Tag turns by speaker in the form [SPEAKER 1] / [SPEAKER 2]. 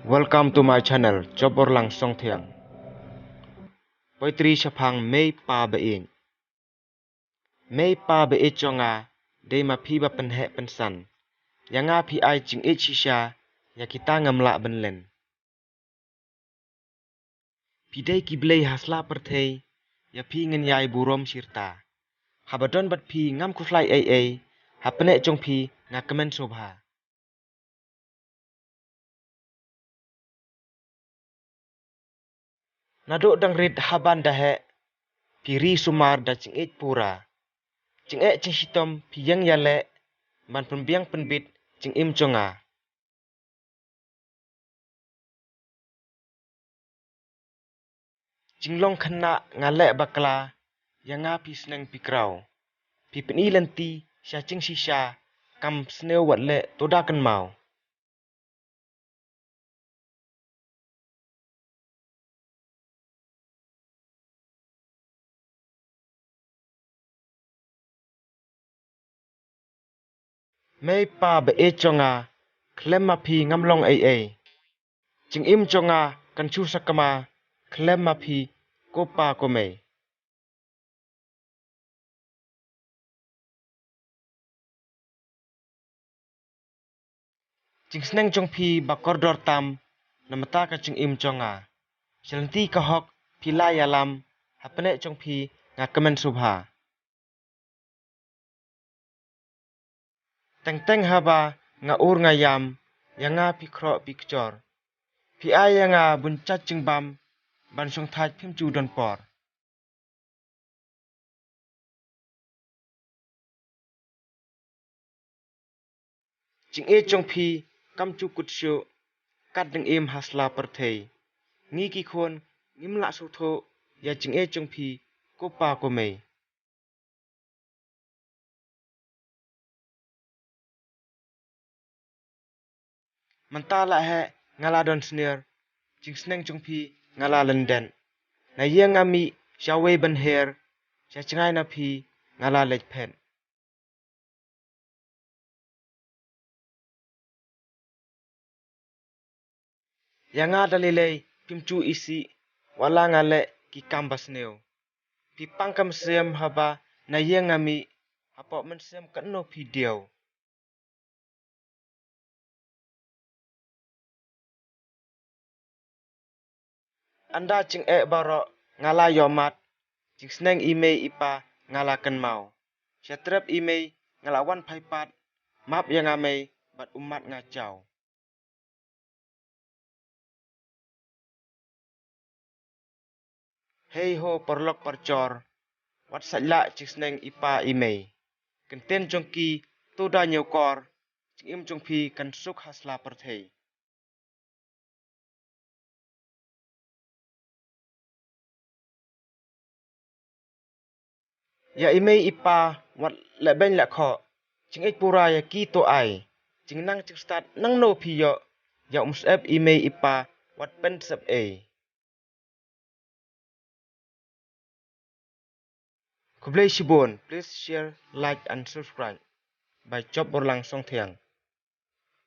[SPEAKER 1] Welcome to my channel, Chopor Lang Song Thiang. Poetry Shapang Mei Pa Bein. Mei Pa Bein Chonga, de ma pi ba pen he pen san. Yanga pi ai ching ich shisha, ya kita ngamla benlen. Pidai kiblei hasla perthei, ya pi ngen yai burom shirta. Habadon bat pi ngam kuflai ai, hapene chong pi ngakamen sobha. Nadok dang rit haban dahe, piri sumar da ching ich pura. Ching ching hitom pi yang yale, ban pembiang penbit ching im chonga. Jinglong kena ngale bakla, yanga pi seneng pi krau. Pi peni lenti, sya ching shisha, kam sneu wat le toda kan mau. Mei pa be chonga, klem ma pi ngamlong ai. Ching im chonga, kan chu sakama, klem ma pi kopa komei. Ching seneng chong pi bakordor tam, namata ka ching im chonga. Shalenti kahok pi la yalam, hapene chong pi ngakamen subha. Teng haba nga ur ngayam, yanga pi kro pi kchor. Pi ay nga bunchat jingbam, ban song thaj pim chu don por. Jing chong pi kam chu kut shu, kat deng im hasla perthei. Ngi ki khon ngim la su tho, ya jing chong pi kopa komei. Mantala he ngala don snir, jing sneng chong pi ngala lenden. Na ye ngami shawe ban her, sya chengai na pi ngala lech pen. Yanga dalilei pimchu isi, wala ngale ki kambas neo. Pi pangkam siam haba na ye ngami, hapok men siam kano pi diau. Anda ching barok ngala yomat, jing sneng imei ipa ngala kan mau. Syatrep imei ngalawan paipat, map yang amei bat umat ngacau. Hei ho perlok percor, wat sajla jing sneng ipa imei. Kenten jongki toda nyokor, jing im jongpi kan suk hasla perthei. Ya imei ipa wat leben lak kho, jing pura ya ki to ai, jing nang jing start nang no pi yo, ya umsep imei ipa wat pen sep e. Kublai Shibon, please share, like and subscribe by Chopor Lang Song Thiang.